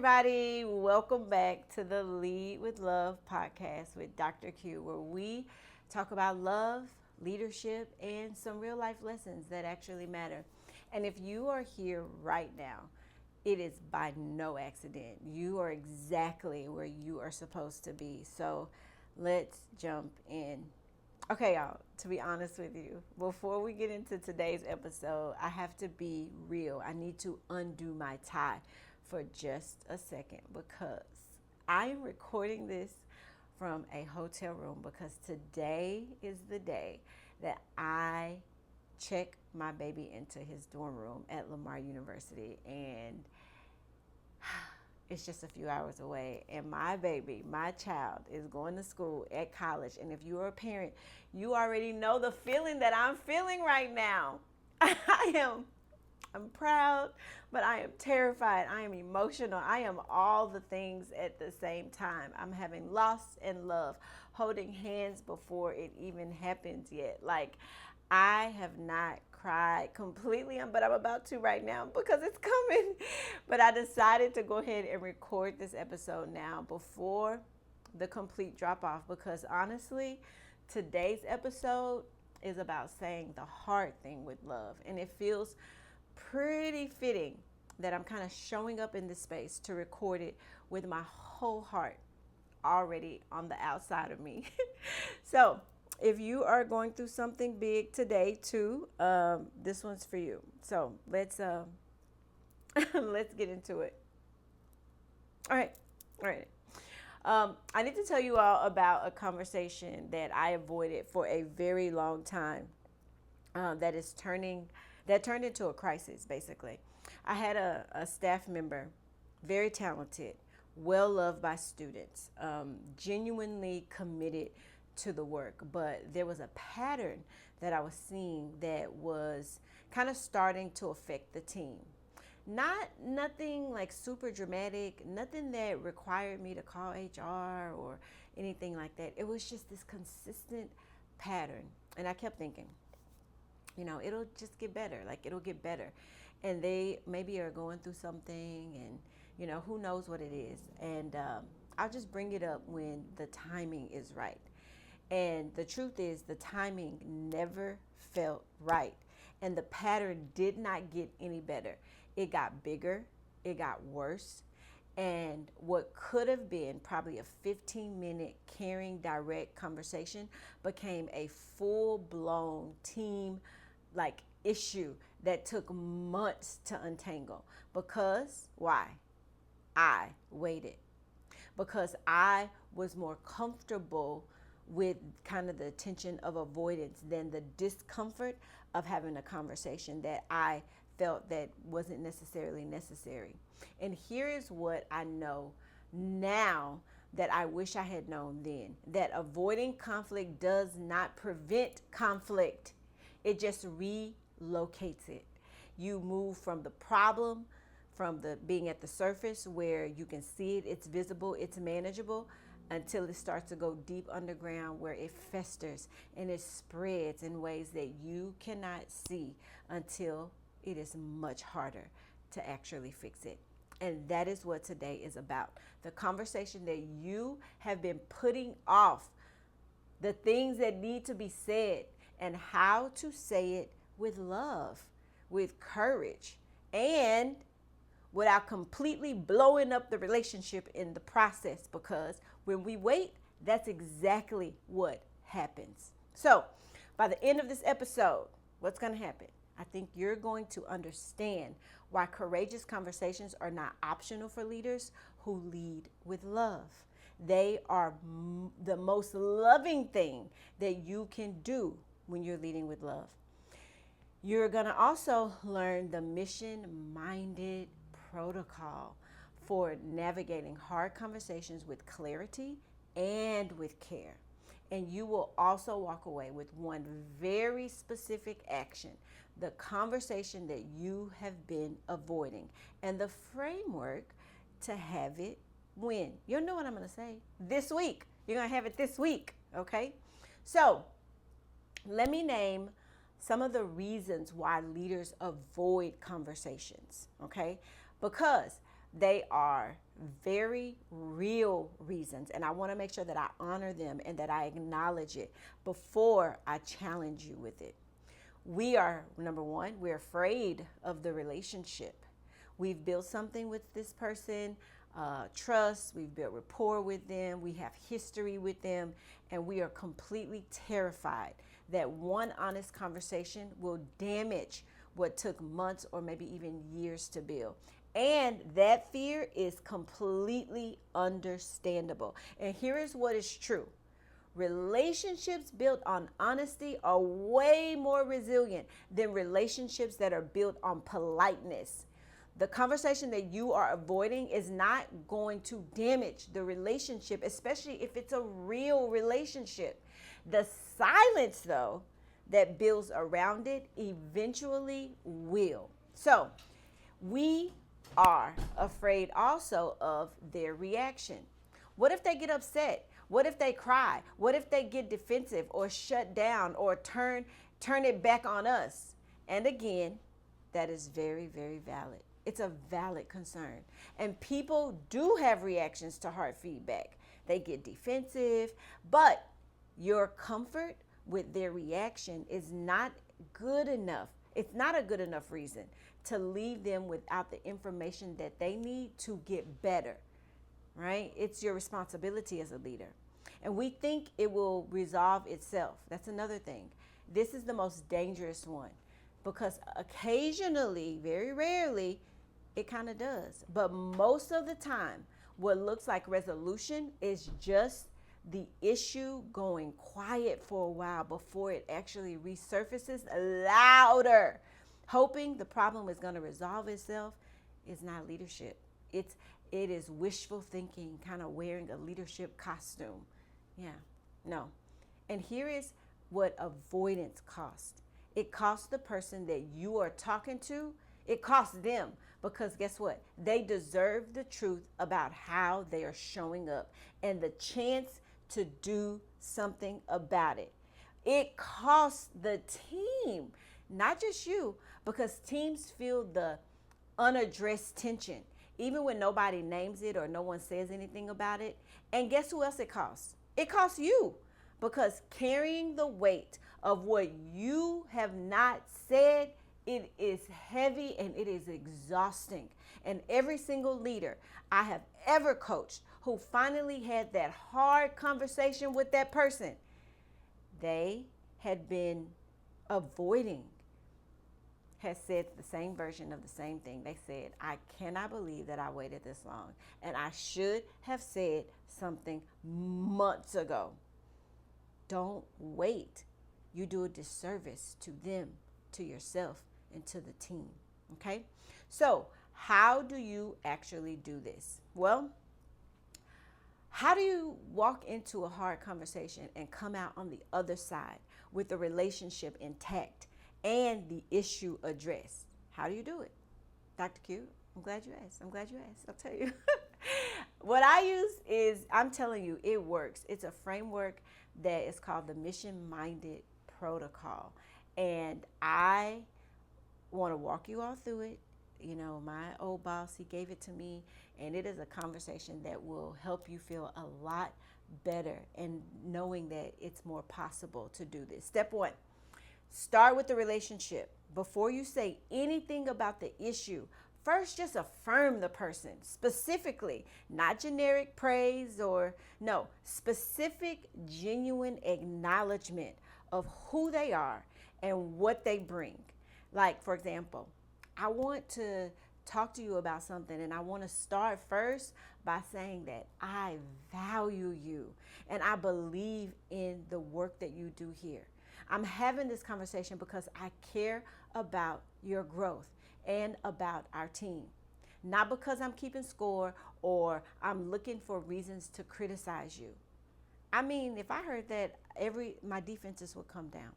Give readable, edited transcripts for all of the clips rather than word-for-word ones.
everybody. Welcome back to the Lead with Love podcast with Dr. Q, where we talk about love, leadership, and some real life lessons that actually matter. And if you are here right now, it is by no accident. You are exactly where you are supposed to be. So let's jump in. Okay, y'all, to be honest with you, before we get into today's episode, I have to be real. I need to undo my tie for just a second because I am recording this from a hotel room because today is the day that I check my baby into his dorm room at Lamar University, and it's just a few hours away, and my baby, my child, is going to school at college. And if you're a parent, you already know the feeling that I'm feeling right now. I'm proud, but I am terrified. I am emotional. I am all the things at the same time. I'm having loss and love, holding hands before it even happens yet. Like, I have not cried completely, but I'm about to right now because it's coming. But I decided to go ahead and record this episode now before the complete drop off because honestly, today's episode is about saying the hard thing with love. And it feels pretty fitting that I'm kind of showing up in this space to record it with my whole heart already on the outside of me. So if you are going through something big today too, this one's for you. So let's let's get into it. All right. I need to tell you all about a conversation that I avoided for a very long time. That turned into a crisis. Basically, I had a staff member, very talented, well loved by students, genuinely committed to the work, but there was a pattern that I was seeing that was kind of starting to affect the team. Nothing like super dramatic, nothing that required me to call HR or anything like that. It was just this consistent pattern. And I kept thinking, it'll just get better. Like, it'll get better. And they maybe are going through something, and, who knows what it is. And I'll just bring it up when the timing is right. And the truth is, the timing never felt right. And the pattern did not get any better. It got bigger, it got worse. And what could have been probably a 15-minute caring, direct conversation became a full-blown team issue that took months to untangle. Because why? I waited. Because I was more comfortable with kind of the tension of avoidance than the discomfort of having a conversation that I felt that wasn't necessarily necessary. And here is what I know now that I wish I had known then, that avoiding conflict does not prevent conflict. It just relocates it. You move from the problem, from the being at the surface where you can see it, it's visible, it's manageable, until it starts to go deep underground where it festers and it spreads in ways that you cannot see until it is much harder to actually fix it. And that is what today is about. The conversation that you have been putting off, the things that need to be said, and how to say it with love, with courage, and without completely blowing up the relationship in the process, because when we wait, that's exactly what happens. So by the end of this episode, what's going to happen? I think you're going to understand why courageous conversations are not optional for leaders who lead with love. They are the most loving thing that you can do when you're leading with love. You're going to also learn the mission-minded protocol for navigating hard conversations with clarity and with care. And you will also walk away with one very specific action, the conversation that you have been avoiding, and the framework to have it when. You'll know what I'm going to say this week. You're going to have it this week, okay? So let me name some of the reasons why leaders avoid conversations, okay? Because They are very real reasons. And I want to make sure that I honor them and that I acknowledge it before I challenge you with it. We are, number one, we're afraid of the relationship. We've built something with this person, trust, we've built rapport with them, we have history with them, and we are completely terrified that one honest conversation will damage what took months or maybe even years to build. And that fear is completely understandable. And here is what is true. Relationships built on honesty are way more resilient than relationships that are built on politeness. The conversation that you are avoiding is not going to damage the relationship, especially if it's a real relationship. The silence, though, that builds around it eventually will. So we are afraid also of their reaction. What if they get upset? What if they cry? What if they get defensive or shut down or turn it back on us? And again, that is very, very valid. It's a valid concern. And people do have reactions to hard feedback. They get defensive, but your comfort with their reaction is not good enough. It's not a good enough reason to leave them without the information that they need to get better, right? It's your responsibility as a leader. And we think it will resolve itself. That's another thing. This is the most dangerous one because occasionally, very rarely, it kind of does. But most of the time, what looks like resolution is just the issue going quiet for a while before it actually resurfaces louder. Hoping the problem is going to resolve itself is not leadership. It is wishful thinking, kind of wearing a leadership costume. Yeah, no. And here is what avoidance costs. It costs the person that you are talking to, it costs them because guess what? They deserve the truth about how they are showing up and the chance to do something about it. It costs the team, not just you, because teams feel the unaddressed tension, even when nobody names it or no one says anything about it. And guess who else it costs? It costs you, because carrying the weight of what you have not said, it is heavy and it is exhausting. And every single leader I have ever coached who finally had that hard conversation with that person, they had been avoiding, has said the same version of the same thing. They said, I cannot believe that I waited this long, and I should have said something months ago. Don't wait. You do a disservice to them, to yourself, and to the team. Okay? So, how do you actually do this? Well, how do you walk into a hard conversation and come out on the other side with the relationship intact and the issue addressed? How do you do it? Dr. Q, I'm glad you asked. I'll tell you. What I use is, I'm telling you, it works. It's a framework that is called the Mission-Minded Protocol. And I want to walk you all through it. You know, my old boss, he gave it to me, and it is a conversation that will help you feel a lot better and knowing that it's more possible to do this. Step one, start with the relationship. Before you say anything about the issue, first just affirm the person specifically, not generic praise or no, specific, genuine acknowledgement of who they are and what they bring. Like, for example, I want to talk to you about something, and I want to start first by saying that I value you and I believe in the work that you do here. I'm having this conversation because I care about your growth and about our team. Not because I'm keeping score or I'm looking for reasons to criticize you. I mean, if I heard that, my defenses would come down.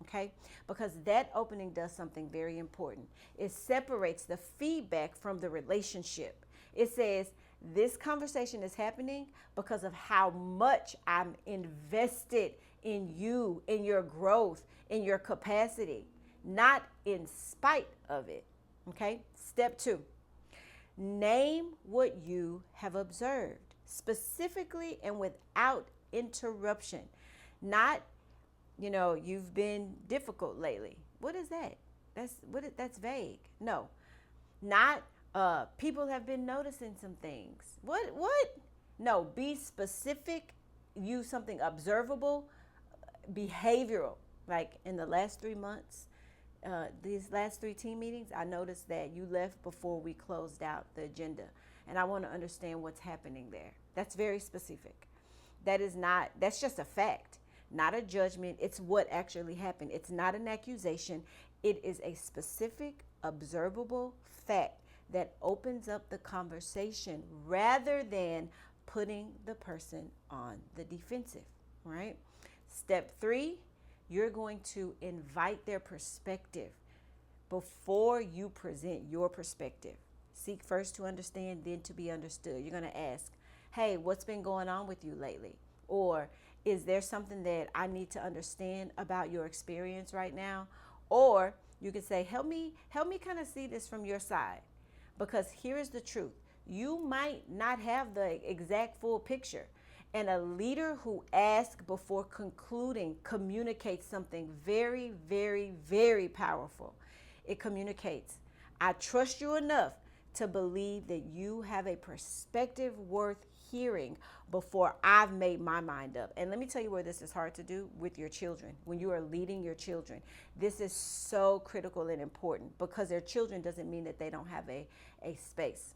Okay? Because that opening does something very important. It separates the feedback from the relationship. It says, this conversation is happening because of how much I'm invested in you, in your growth, in your capacity, not in spite of it. Okay? Step two, Name what you have observed specifically and without interruption. Not, you've been difficult lately. What is that? That's vague. No. Not people have been noticing some things. What? No, be specific. Use something observable, behavioral. Like in the last 3 months, these last 3 team meetings, I noticed that you left before we closed out the agenda. And I want to understand what's happening there. That's very specific. That's just a fact, not a judgment. It's what actually happened. It's not an accusation. It is a specific, observable fact that opens up the conversation rather than putting the person on the defensive, right? Step 3, you're going to invite their perspective before you present your perspective. Seek first to understand, then to be understood. You're going to ask, hey, what's been going on with you lately? Or is there something that I need to understand about your experience right now? Or you could say, help me kind of see this from your side. Because here is the truth. You might not have the exact full picture. And a leader who asks before concluding communicates something very, very, very powerful. It communicates, I trust you enough to believe that you have a perspective worth hearing before I've made my mind up. And let me tell you where this is hard to do with your children. When you are leading your children, this is so critical and important, because their children doesn't mean that they don't have a space.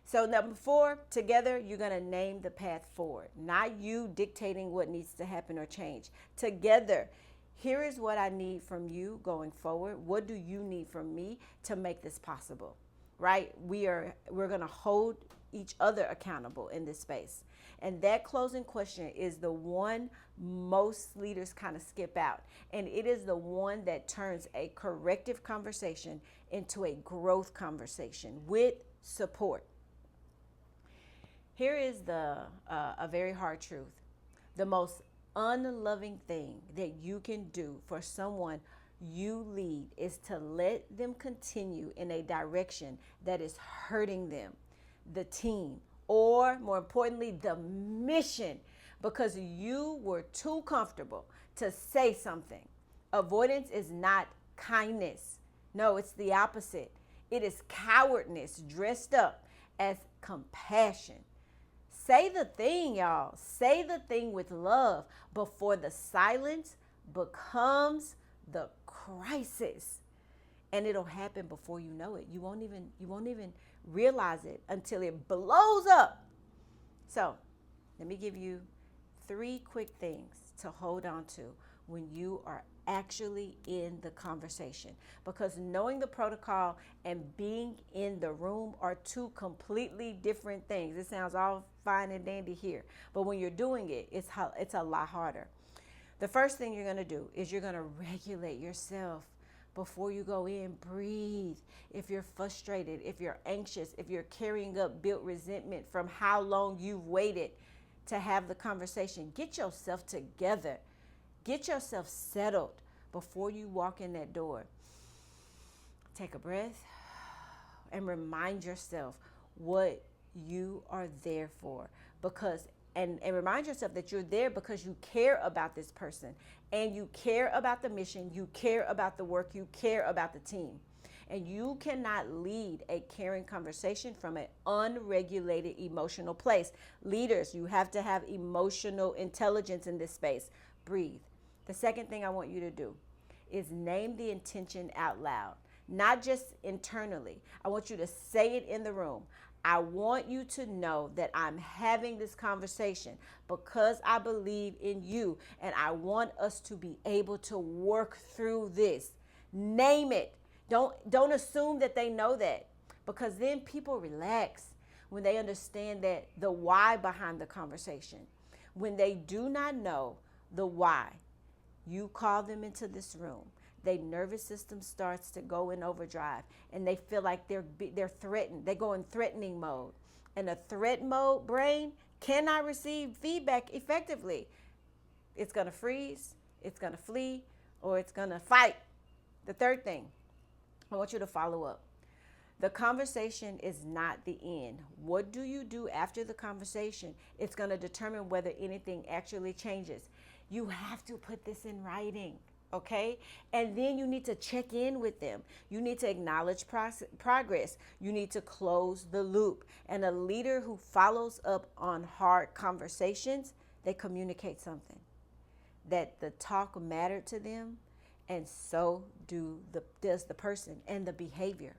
So number 4, together, you're going to name the path forward, not you dictating what needs to happen or change. Together, here is what I need from you going forward. What do you need from me to make this possible? Right? We're going to hold each other accountable in this space. And that closing question is the one most leaders kind of skip out. And it is the one that turns a corrective conversation into a growth conversation with support. Here is a very hard truth. The most unloving thing that you can do for someone you lead is to let them continue in a direction that is hurting them, the team, or more importantly, the mission, because you were too comfortable to say something. Avoidance is not kindness. No, it's the opposite. It is cowardness dressed up as compassion. Say the thing, y'all. Say the thing with love before the silence becomes the crisis. And it'll happen before you know it. You won't even realize it until it blows up. So, let me give you 3 quick things to hold on to when you are actually in the conversation, because knowing the protocol and being in the room are 2 completely different things. It sounds all fine and dandy here, but when you're doing it, it's a lot harder. The first thing you're going to do is you're going to regulate yourself before you go in. Breathe. If you're frustrated, if you're anxious, if you're carrying up built resentment from how long you've waited to have the conversation, get yourself together. Get yourself settled before you walk in that door. Take a breath and remind yourself what you are there for, and remind yourself that you're there because you care about this person, and you care about the mission, you care about the work, you care about the team. And you cannot lead a caring conversation from an unregulated emotional place. Leaders, you have to have emotional intelligence in this space. Breathe. The second thing I want you to do is name the intention out loud, not just internally. I want you to say it in the room. I want you to know that I'm having this conversation because I believe in you, and I want us to be able to work through this. Name it. Don't assume that they know that, because then people relax when they understand that the why behind the conversation. When they do not know the why, you call them into this room. Their nervous system starts to go in overdrive, and they feel like they're threatened. They go in threatening mode. And a threat mode brain cannot receive feedback effectively. It's going to freeze, it's going to flee, or it's going to fight. The third thing, I want you to follow up. The conversation is not the end. What do you do after the conversation? It's going to determine whether anything actually changes. You have to put this in writing, okay? And then you need to check in with them. You need to acknowledge progress. You need to close the loop. And a leader who follows up on hard conversations, they communicate something, that the talk mattered to them, and so does the person and the behavior.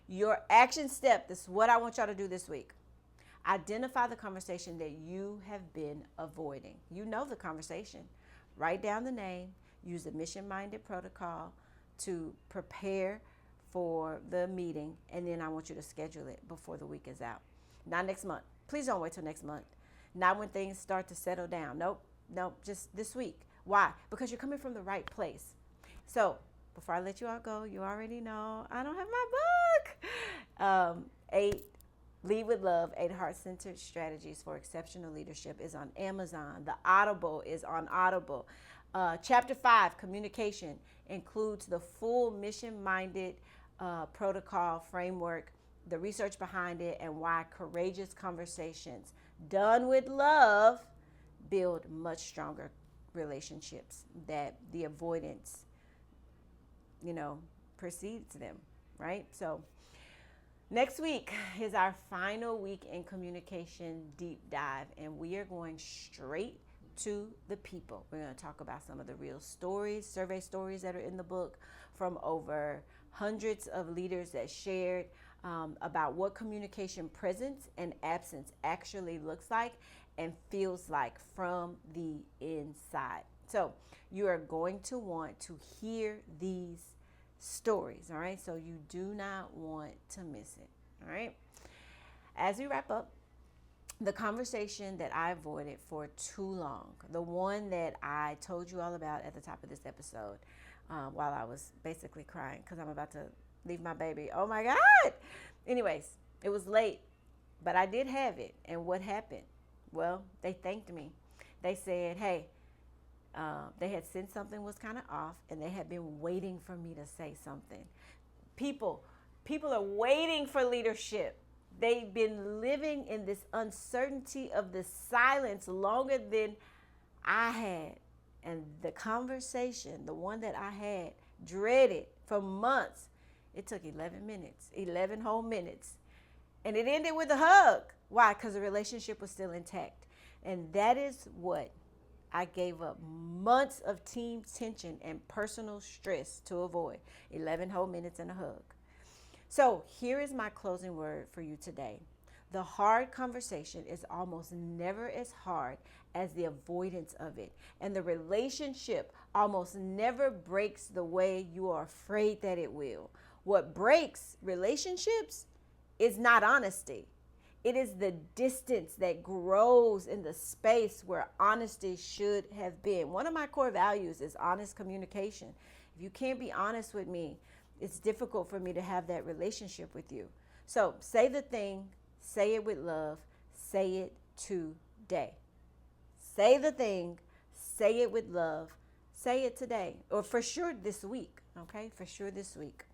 Your action step, this is what I want y'all to do this week. Identify the conversation that you have been avoiding. You know the conversation. Write down the name. Use the mission-minded protocol to prepare for the meeting. And then I want you to schedule it before the week is out. Not next month. Please don't wait till next month. Not when things start to settle down. Nope, just this week. Why? Because you're coming from the right place. So before I let you all go, you already know I don't have my book. 8 Lead with Love, 8 Heart-Centered Strategies for Exceptional Leadership is on Amazon. The Audible is on Audible. Chapter 5, Communication, includes the full mission-minded protocol framework, the research behind it, and why courageous conversations done with love build much stronger relationships that the avoidance, precedes them, right? So next week is our final week in communication deep dive, and we are going straight to the people. We're going to talk about some of the real stories, survey stories that are in the book from over hundreds of leaders that shared about what communication presence and absence actually looks like and feels like from the inside. So you are going to want to hear these stories, all right? So you do not want to miss it, all right? As we wrap up, the conversation that I avoided for too long, the one that I told you all about at the top of this episode, while I was basically crying because I'm about to leave my baby. Oh my God. Anyways, it was late, but I did have it. And what happened? Well, they thanked me. They said, hey, they had sensed something was kind of off, and they had been waiting for me to say something. People are waiting for leadership. They've been living in this uncertainty of the silence longer than I had. And the conversation, the one that I had dreaded for months, it took 11 minutes, 11 whole minutes. And it ended with a hug. Why? Because the relationship was still intact. And that is what I gave up months of team tension and personal stress to avoid. 11 whole minutes and a hug. So here is my closing word for you today. The hard conversation is almost never as hard as the avoidance of it. And the relationship almost never breaks the way you are afraid that it will. What breaks relationships is not honesty. It is the distance that grows in the space where honesty should have been. One of my core values is honest communication. If you can't be honest with me, it's difficult for me to have that relationship with you. So say the thing, say it with love, say it today. Say the thing, say it with love, say it today, or for sure this week, okay? For sure this week.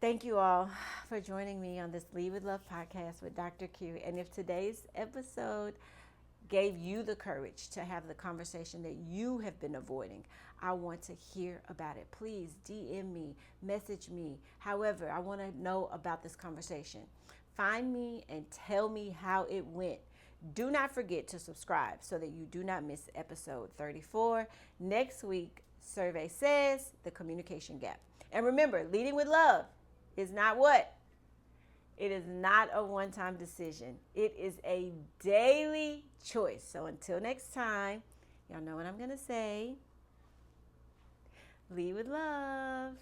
Thank you all for joining me on this Lead with Love podcast with Dr. Q. And if today's episode gave you the courage to have the conversation that you have been avoiding, I want to hear about it. Please DM me, message me. However, I want to know about this conversation. Find me and tell me how it went. Do not forget to subscribe so that you do not miss episode 34. Next week, survey says the communication gap. And remember, leading with love is not what? It is not a one-time decision. It is a daily choice. So until next time, y'all know what I'm going to say. Lead with love.